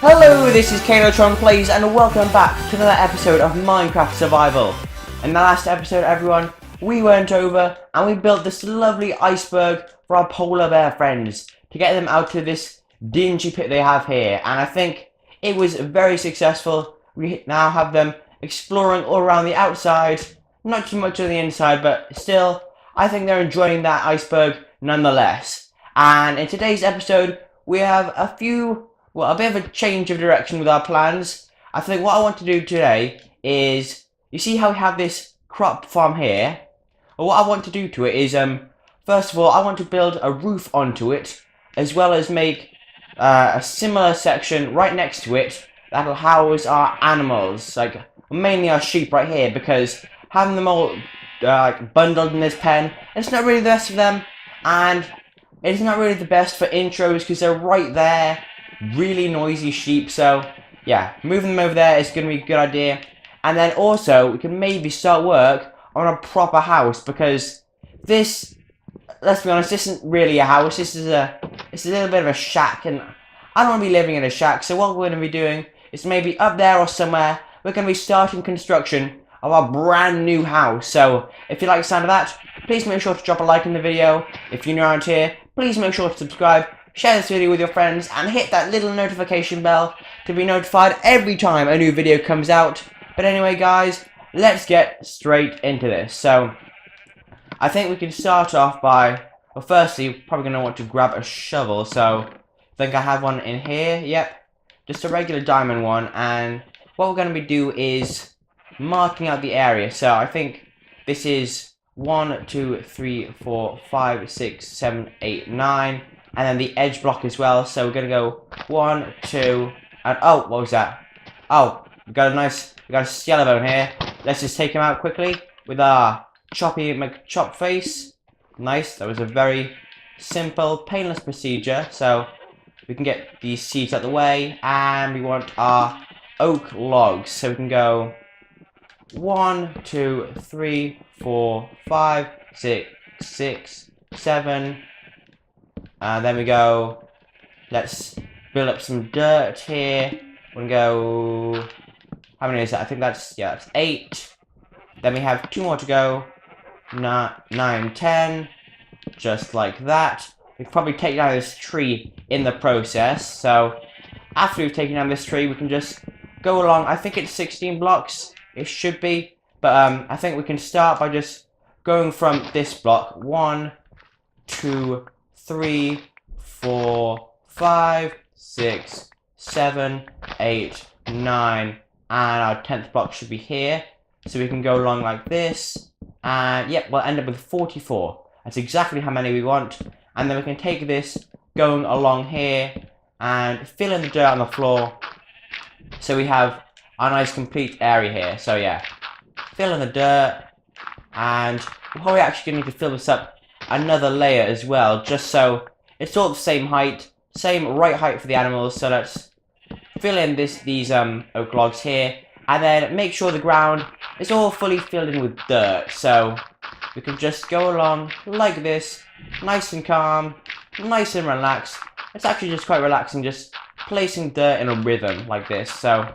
Hello, this is Calotron Plays and welcome back to another episode of Minecraft Survival. In the last episode, everyone, we went over and we built this lovely iceberg for our polar bear friends to get them out to this dingy pit they have here, and I think it was very successful. We now have them exploring all around the outside, not too much on the inside, but still, I think they're enjoying that iceberg nonetheless. And in today's episode, we have a bit of a change of direction with our plans. I think what I want to do today is, you see how we have this crop farm here? Well, what I want to do to it is, first of all, I want to build a roof onto it, as well as make a similar section right next to it that'll house our animals, like mainly our sheep right here, because having them all bundled in this pen, it's not really the best for them, and it's not really the best for intros because they're right there. Really noisy sheep, so yeah, moving them over there is going to be a good idea. And then also, we can maybe start work on a proper house, because this, let's be honest, this isn't really a house. It's a little bit of a shack, and I don't want to be living in a shack, so what we're going to be doing is maybe up there or somewhere, we're going to be starting construction of our brand new house. So, if you like the sound of that, please make sure to drop a like in the video. If you're new around here, please make sure to subscribe, share this video with your friends, and hit that little notification bell to be notified every time a new video comes out. But anyway, guys, let's get straight into this. So, I think we can start off by, well, firstly, you're probably going to want to grab a shovel. So, I think I have one in here. Yep, just a regular diamond one. And what we're going to do is marking out the area. So, I think this is 1, 2, 3, 4, 5, 6, 7, 8, 9. And then the edge block as well. So we're gonna go 1, 2, and oh, what was that? Oh, we got a yellow bone here. Let's just take him out quickly with our choppy McChop face. Nice. That was a very simple, painless procedure. So we can get these seeds out the way, and we want our oak logs. So we can go 1, 2, 3, 4, 5, 6, 7. Then we go, let's build up some dirt here. We're gonna go, how many is that? I think that's 8. Then we have 2 more to go. 9, 10. Just like that. We can probably take down this tree in the process. So, after we've taken down this tree, we can just go along. I think it's 16 blocks. It should be. But I think we can start by just going from this block. 1, 2, 3, 4, 5, 6, 7, 8, 9, and our 10th block should be here. So we can go along like this, and yep, we'll end up with 44. That's exactly how many we want. And then we can take this going along here and fill in the dirt on the floor. So we have our nice complete area here. So yeah, fill in the dirt, and we're probably actually going to need to fill this up another layer as well, just so it's all the same height, same right height for the animals. So let's fill in these oak logs here, and then make sure the ground is all fully filled in with dirt. So we can just go along like this, nice and calm, nice and relaxed. It's actually just quite relaxing, just placing dirt in a rhythm like this. So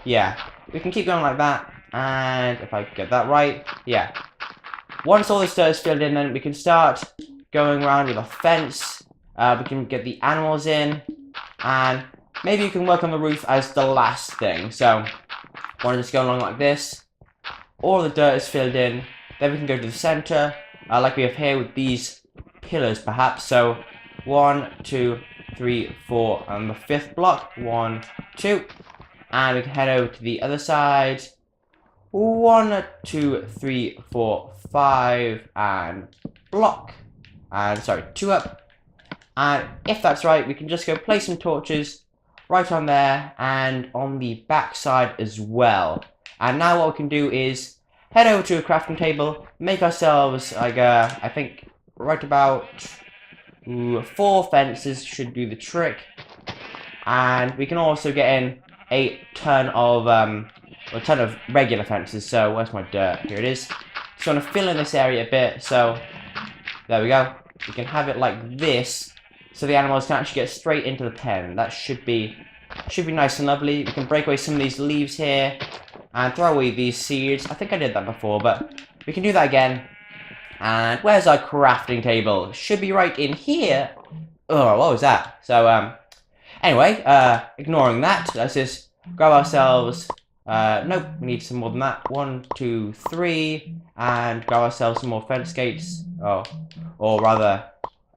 yeah, we can keep going like that, and if I get that right, yeah. Once all this dirt is filled in, then we can start going around with a fence. We can get the animals in, and maybe you can work on the roof as the last thing. So, want to just go along like this. All the dirt is filled in. Then we can go to the center, like we have here with these pillars, perhaps. So, 1, 2, 3, 4, and the 5th block. 1, 2, and we can head over to the other side. 1, 2, 3, 4, 5, and block. And sorry, 2 up. And if that's right, we can just go place some torches right on there and on the back side as well. And now what we can do is head over to a crafting table, make ourselves like I think right about 4 fences should do the trick. And we can also get in a ton of regular fences. So where's my dirt? Here it is. Just want to fill in this area a bit. So there we go. We can have it like this, so the animals can actually get straight into the pen. That should be Should be nice and lovely. We can break away some of these leaves here and throw away these seeds. I think I did that before, but we can do that again. And where's our crafting table? Should be right in here. Oh, what was that? So, anyway, ignoring that, let's just grab ourselves, nope, we need some more than that. 1, 2, 3, and grab ourselves some more fence gates. Oh, or rather,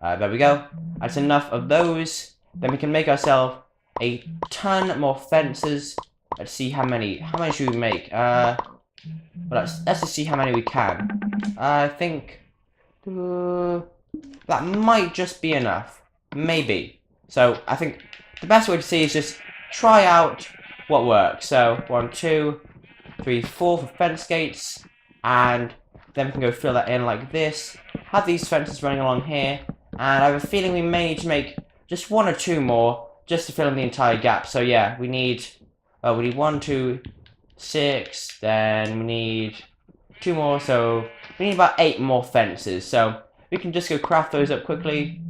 there we go. That's enough of those. Then we can make ourselves a ton more fences. Let's see how many should we make? Well, let's just see how many we can. I think that might just be enough. Maybe. So I think the best way to see is just try out what works. So 1, 2, 3, 4 for fence gates, and then we can go fill that in like this. Have these fences running along here, and I have a feeling we may need to make just 1 or 2 more just to fill in the entire gap. So yeah, we need 1, 2, 6, then we need 2 more, so we need about 8 more fences. So we can just go craft those up quickly.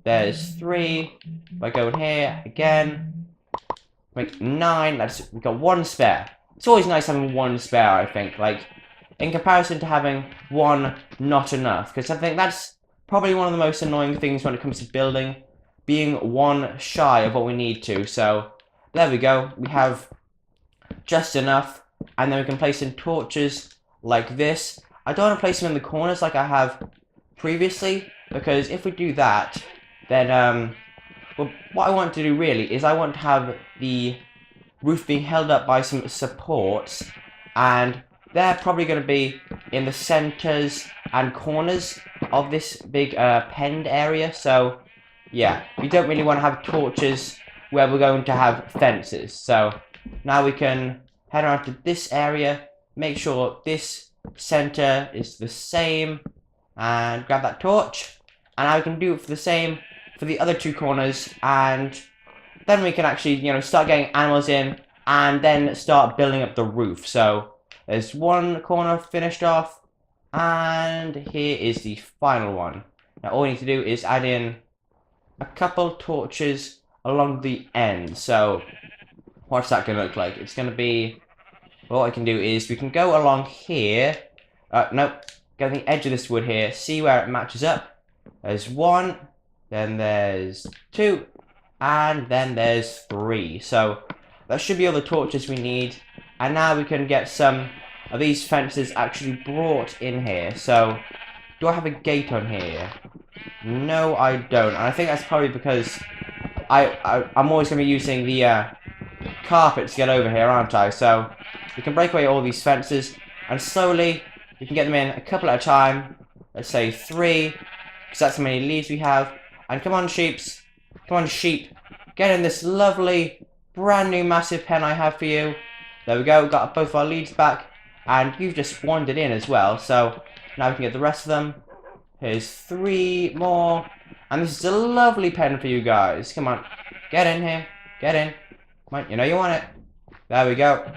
There's 3. If I go in here again, make 9. We've got 1 spare. It's always nice having 1 spare, I think. Like, in comparison to having 1 not enough, because I think that's probably one of the most annoying things when it comes to building, being 1 shy of what we need to. So there we go. We have just enough, and then we can place in torches like this. I don't want to place them in the corners like I have previously, because if we do that, then well, what I want to do really is I want to have the roof being held up by some supports, and they're probably going to be in the centers and corners of this big penned area. So yeah, we don't really want to have torches where we're going to have fences. So now we can head around to this area, make sure this center is the same, and grab that torch, and now we can do it for the same for the other 2 corners, and then we can actually, you know, start getting animals in and then start building up the roof. So there's 1 corner finished off, and here is the final one. Now all we need to do is add in a couple torches along the end. So what's that going to look like? It's going to be, what I can do is we can go along here. Nope, go on the edge of this wood here, see where it matches up. There's 1, then there's 2, and then there's 3. So that should be all the torches we need. And now we can get some of these fences actually brought in here. So do I have a gate on here? No, I don't. And I think that's probably because I'm always going to be using the carpet to get over here, aren't I? So we can break away all these fences, and slowly we can get them in a couple at a time. Let's say 3, because that's how many leaves we have. And come on, sheeps. Come on, sheep. Get in this lovely, brand new massive pen I have for you. There we go. Got both of our leaves back. And you've just wandered in as well. So now we can get the rest of them. Here's 3 more. And this is a lovely pen for you guys. Come on. Get in here. Get in. Come on. You know you want it. There we go.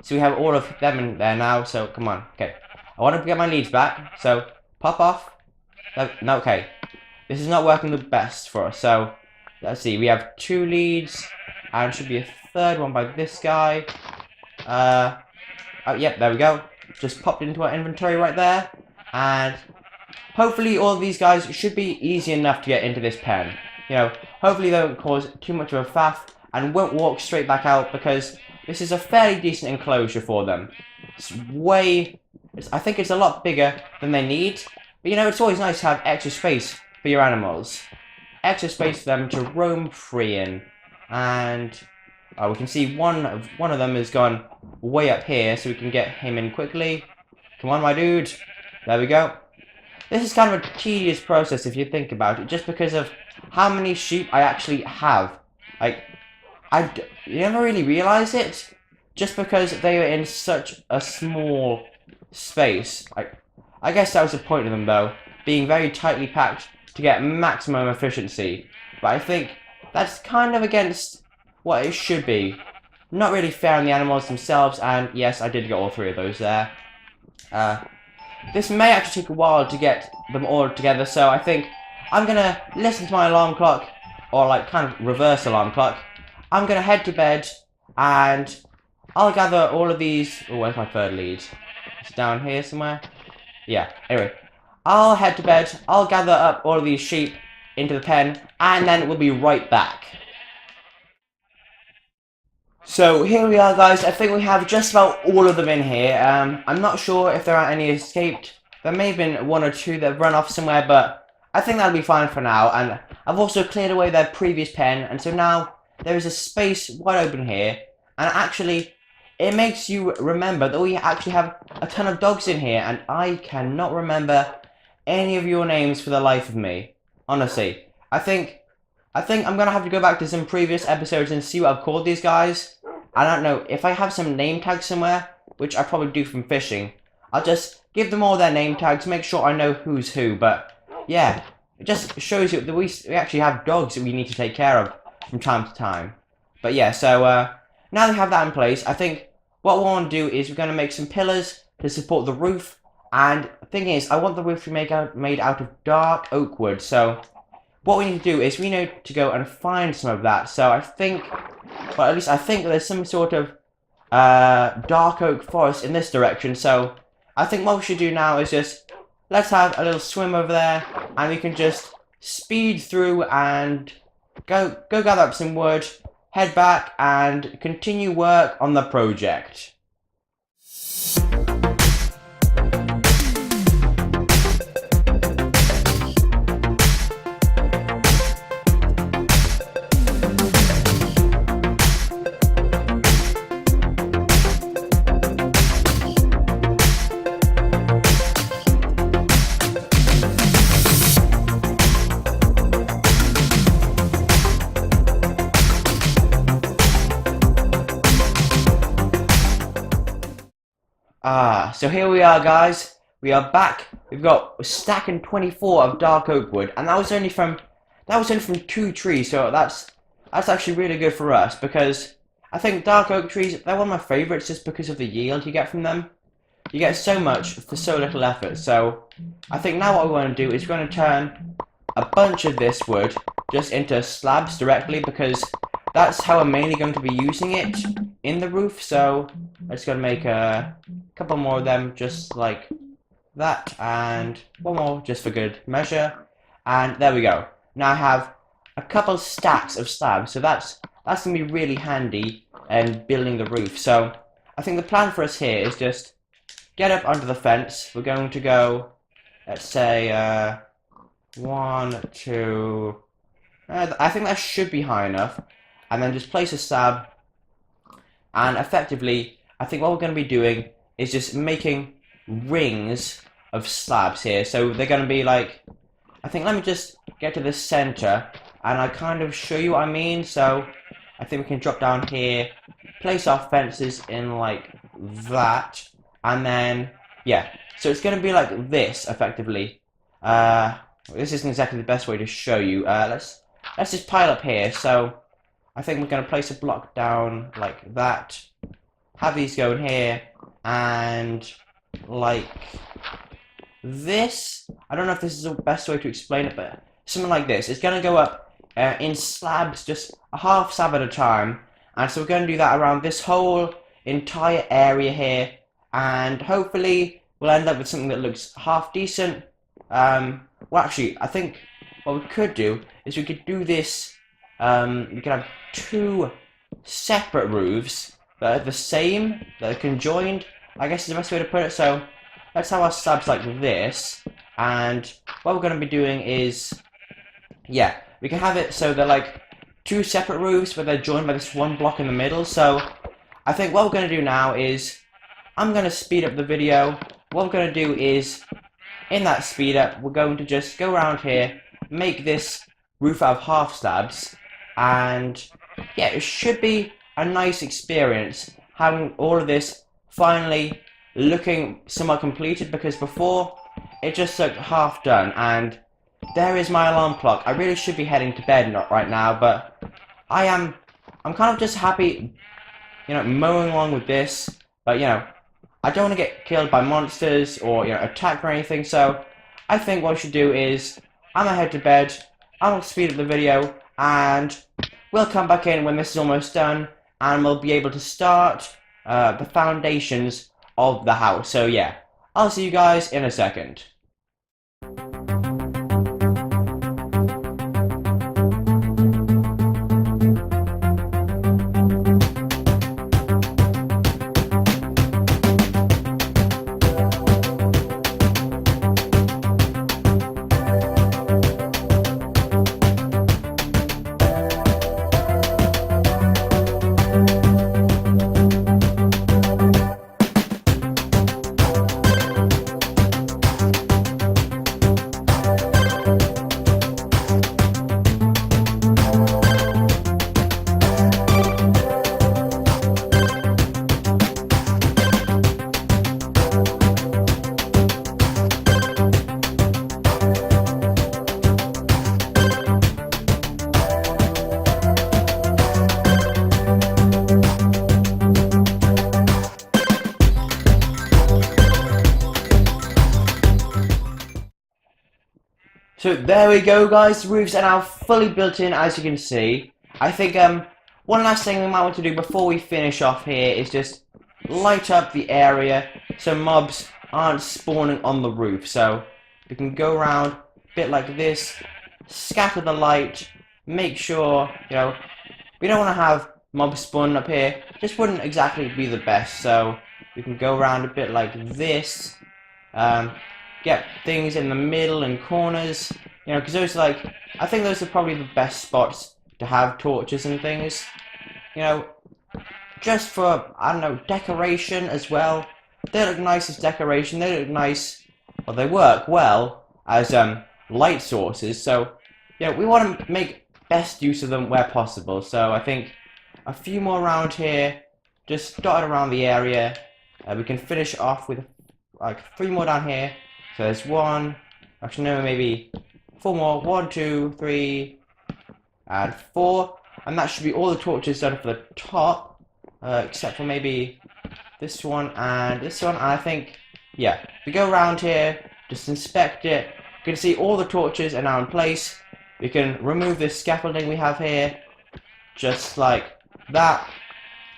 So we have all of them in there now. So come on. Okay. I want to get my leads back. So pop off. No, okay. This is not working the best for us. So let's see. We have 2 leads. And should be a 3rd one by this guy. Oh, yep, there we go. Just popped into our inventory right there. And hopefully all of these guys should be easy enough to get into this pen. You know, hopefully they don't cause too much of a faff and won't walk straight back out, because this is a fairly decent enclosure for them. I think it's a lot bigger than they need. But you know, it's always nice to have extra space for your animals. Extra space for them to roam free in. And we can see one of them has gone way up here, so we can get him in quickly. Come on, my dude. There we go. This is kind of a tedious process if you think about it, just because of how many sheep I actually have. Like, you never really realize it, just because they are in such a small space. I guess that was the point of them, though, being very tightly packed to get maximum efficiency. But I think that's kind of against what it should be. Not really fair on the animals themselves, and yes, I did get all 3 of those there. This may actually take a while to get them all together, so I think I'm gonna listen to my alarm clock, or like kind of reverse alarm clock, I'm gonna head to bed, and I'll gather all of these. Oh, where's my third lead? It's down here somewhere. Yeah, anyway. I'll head to bed, I'll gather up all of these sheep into the pen, and then we'll be right back. So here we are, guys. I think we have just about all of them in here. I'm not sure if there are any escaped. There may have been one or two that have run off somewhere, but I think that'll be fine for now. And I've also cleared away their previous pen, and so now there is a space wide open here. And actually, it makes you remember that we actually have a ton of dogs in here, and I cannot remember any of your names for the life of me. Honestly, I think I'm gonna have to go back to some previous episodes and see what I've called these guys. I don't know if I have some name tags somewhere, which I probably do from fishing. I'll just give them all their name tags, make sure I know who's who. But yeah, it just shows you that we actually have dogs that we need to take care of from time to time. But yeah, so now that we have that in place, I think what we want to do is we're going to make some pillars to support the roof. And the thing is, I want the roof to be made out of dark oak wood. So what we need to do is we need to go and find some of that. So I think, well, at least I think there's some sort of dark oak forest in this direction. So I think what we should do now is just, let's have a little swim over there, and we can just speed through and go gather up some wood, head back, and continue work on the project. So here we are, guys. We are back. We've got a stack and 24 of dark oak wood, and that was only from 2 trees. So that's actually really good for us, because I think dark oak trees, they're one of my favorites just because of the yield you get from them. You get so much for so little effort. So I think now what we want to do is we're going to turn a bunch of this wood just into slabs directly, because that's how I'm mainly going to be using it in the roof. So I'm just going to make a couple more of them just like that, and one more just for good measure. And there we go. Now I have a couple stacks of slabs, so that's going to be really handy in building the roof. So I think the plan for us here is just get up under the fence. We're going to go, let's say, 1, 2... I think that should be high enough. And then just place a slab, and effectively, I think what we're going to be doing is just making rings of slabs here. So they're going to be like, I think, let me just get to the center, and I kind of show you what I mean. So I think we can drop down here, place our fences in like that, and then, yeah. So it's going to be like this, effectively. This isn't exactly the best way to show you. Let's just pile up here. So I think we're going to place a block down like that, have these go in here, and like this. I don't know if this is the best way to explain it, but something like this. It's going to go up in slabs, just a half slab at a time, and so we're going to do that around this whole entire area here, and hopefully we'll end up with something that looks half decent. Well, actually, I think what we could do is we could do this. We could have 2 separate roofs that are the same, that are conjoined, I guess is the best way to put it. So let's have our slabs like this, and what we're going to be doing is, yeah, we can have it so they're like 2 separate roofs, but they're joined by this one block in the middle. So I think what we're going to do now is, I'm going to speed up the video. What we're going to do is, in that speed up, we're going to just go around here, make this roof out of half slabs, and yeah, it should be a nice experience having all of this finally looking somewhat completed, because before it just looked half done. And there is my alarm clock. I really should be heading to bed not right now, but I'm kind of just happy, you know, mowing along with this. But you know, I don't want to get killed by monsters or, you know, attacked or anything. So I think what we should do is, I'm gonna head to bed, I'll speed up the video, and we'll come back in when this is almost done, and we'll be able to start the foundations of the house. So yeah, I'll see you guys in a second. So there we go, guys. The roofs are now fully built in, as you can see. I think one last thing we might want to do before we finish off here is just light up the area so mobs aren't spawning on the roof. So we can go around a bit like this, scatter the light, make sure, you know, we don't want to have mobs spawning up here. Just wouldn't exactly be the best. So we can go around a bit like this. Get things in the middle and corners, you know, because those are like, I think those are probably the best spots to have torches and things, you know, just for, I don't know, decoration as well. They look nice as decoration, they look nice, well, they work well as light sources, so, you know, we want to make best use of them where possible. So I think a few more around here, just dotted around the area. We can finish off with like 3 more down here. So there's 1, actually no, maybe 4 more, 1, 2, 3, and 4, and that should be all the torches done for the top, except for maybe this one and this one, and I think, yeah, we go around here, just inspect it, you can see all the torches are now in place. We can remove this scaffolding we have here, just like that,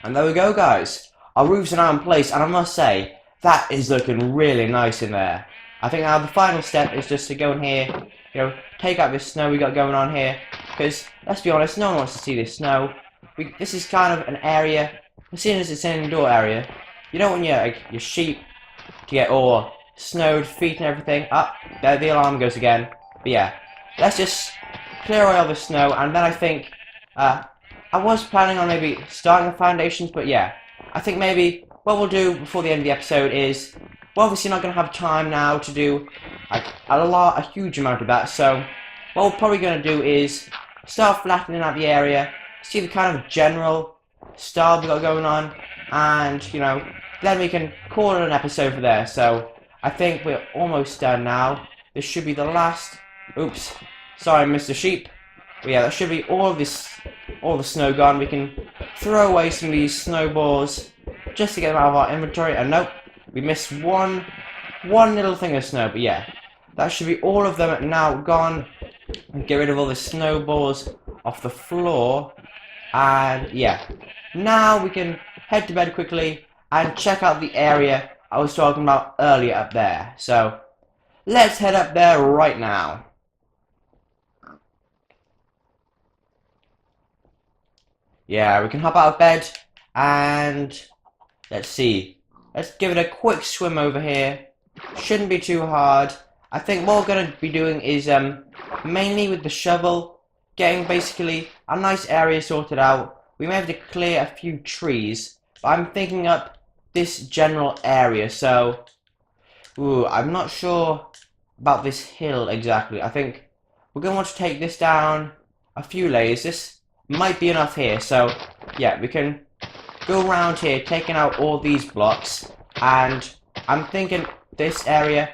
and there we go, guys. Our roofs are now in place, and I must say, that is looking really nice in there. I think now the final step is just to go in here, you know, take out this snow we got going on here, because, let's be honest, no one wants to see this snow. This is kind of an area, seeing as it's an indoor area, you don't want your sheep to get all snowed, feet and everything. There the alarm goes again. But yeah, let's just clear away all the snow, and then I think, I was planning on maybe starting the foundations, but yeah, I think maybe what we'll do before the end of the episode is, we're obviously not going to have time now to do like a huge amount of that, so what we're probably going to do is start flattening out the area, see the kind of general style we got going on, and, you know, then we can call it an episode for there. So I think we're almost done now. This should be the last, oops, sorry Mr. Sheep, but yeah, that should be all the snow gone. We can throw away some of these snowballs just to get them out of our inventory, and nope, we missed one little thing of snow, but yeah, that should be all of them now gone. And get rid of all the snowballs off the floor, and yeah, now we can head to bed quickly and check out the area I was talking about earlier up there. So let's head up there right now. Yeah, we can hop out of bed and let's see. Let's give it a quick swim over here. Shouldn't be too hard. I think what we're going to be doing is mainly with the shovel, getting basically a nice area sorted out. We may have to clear a few trees, but I'm thinking up this general area. So, I'm not sure about this hill exactly. I think we're going to want to take this down a few layers. This might be enough here. So, yeah, we can go around here, taking out all these blocks, and I'm thinking this area,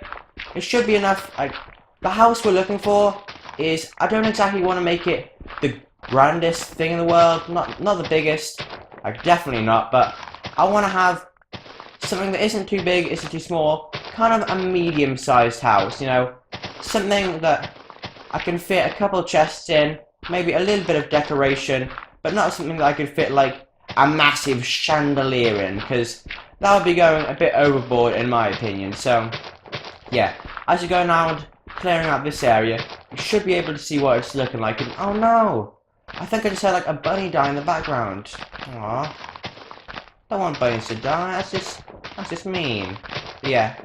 it should be enough. Like, the house we're looking for is, I don't exactly want to make it the grandest thing in the world, not the biggest, like definitely not, but I want to have something that isn't too big, isn't too small, kind of a medium-sized house, you know, something that I can fit a couple of chests in, maybe a little bit of decoration, but not something that I could fit like a massive chandelier in, because that would be going a bit overboard in my opinion. So yeah, as you're going around clearing out this area, you should be able to see what it's looking like. And oh no, I think I just had like a bunny die in the background. Aww, don't want bunnies to die. That's just mean. But yeah,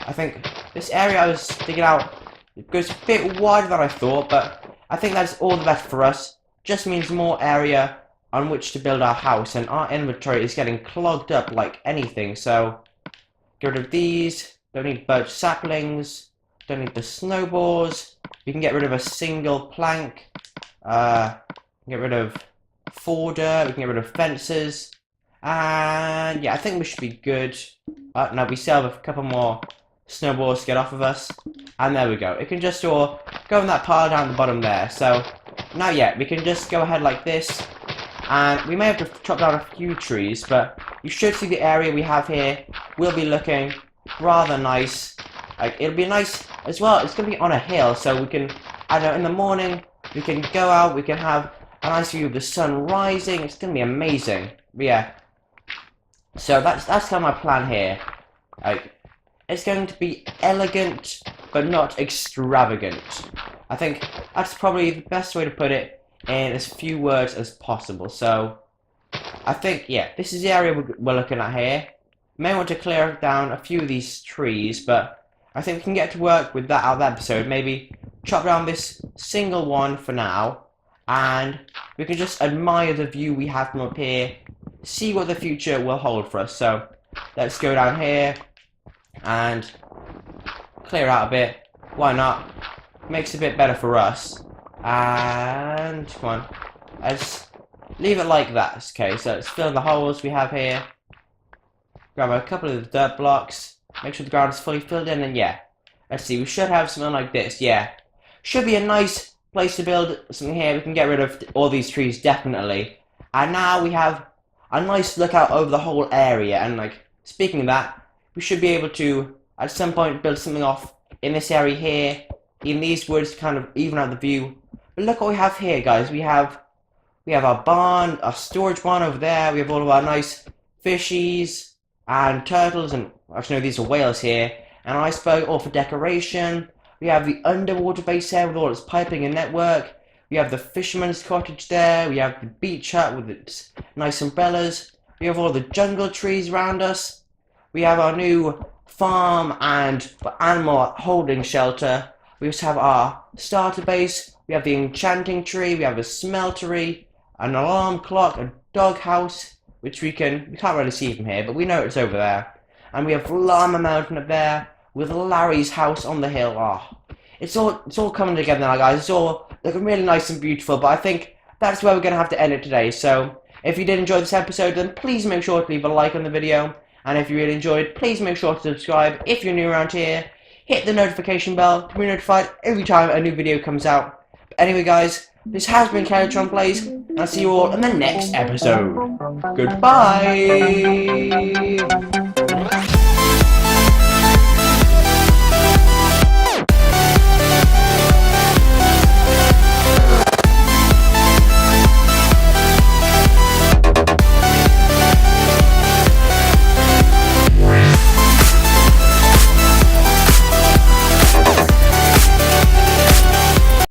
I think this area I was digging out, it goes a bit wider than I thought, but I think that's all the best for us. Just means more area on which to build our house, and our inventory is getting clogged up like anything. So get rid of these. Don't need birch saplings. Don't need the snowballs. We can get rid of a single plank. Get rid of fodder. We can get rid of fences. And yeah, I think we should be good. No, we still have a couple more snowballs to get off of us. And there we go. It can just all go in that pile down the bottom there. So now, yeah, we can just go ahead like this. And we may have to chop down a few trees, but you should see the area we have here will be looking rather nice. Like, it'll be nice as well. It's going to be on a hill, so we can, I don't know, in the morning, we can go out, we can have a nice view of the sun rising. It's going to be amazing. But yeah, so that's kind of my plan here. Like, it's going to be elegant, but not extravagant. I think that's probably the best way to put it in as few words as possible. So I think, yeah, this is the area we're looking at here. May want to clear down a few of these trees, but I think we can get to work with that out of the episode. Maybe chop down this single one for now, and we can just admire the view we have from up here, see what the future will hold for us. So let's go down here and clear out a bit. Why not? Makes it a bit better for us. And come on, let's leave it like that. Okay, so let's fill in the holes we have here. Grab a couple of the dirt blocks. Make sure the ground is fully filled in, and yeah, let's see. We should have something like this. Yeah, should be a nice place to build something here. We can get rid of all these trees definitely. And now we have a nice lookout over the whole area. And like, speaking of that, we should be able to at some point build something off in this area here, in these woods, to kind of even out the view. But look what we have here, guys. We have our barn, our storage barn over there. We have all of our nice fishies and turtles, and actually no, these are whales here. An iceberg, all for decoration. We have the underwater base here with all its piping and network. We have the fisherman's cottage there. We have the beach hut with its nice umbrellas. We have all the jungle trees around us. We have our new farm and animal holding shelter. We also have our starter base. We have the enchanting tree. We have a smeltery, an alarm clock, a dog house, which we can't really see from here, but we know it's over there. And we have Llama Mountain up there with Larry's house on the hill. Oh, it's all coming together now, guys. It's all looking really nice and beautiful. But I think that's where we're going to have to end it today. So if you did enjoy this episode, then please make sure to leave a like on the video. And if you really enjoyed, please make sure to subscribe if you're new around here. Hit the notification bell to be notified every time a new video comes out. But anyway, guys, this has been Calotron Plays, and I'll see you all in the next episode. Goodbye!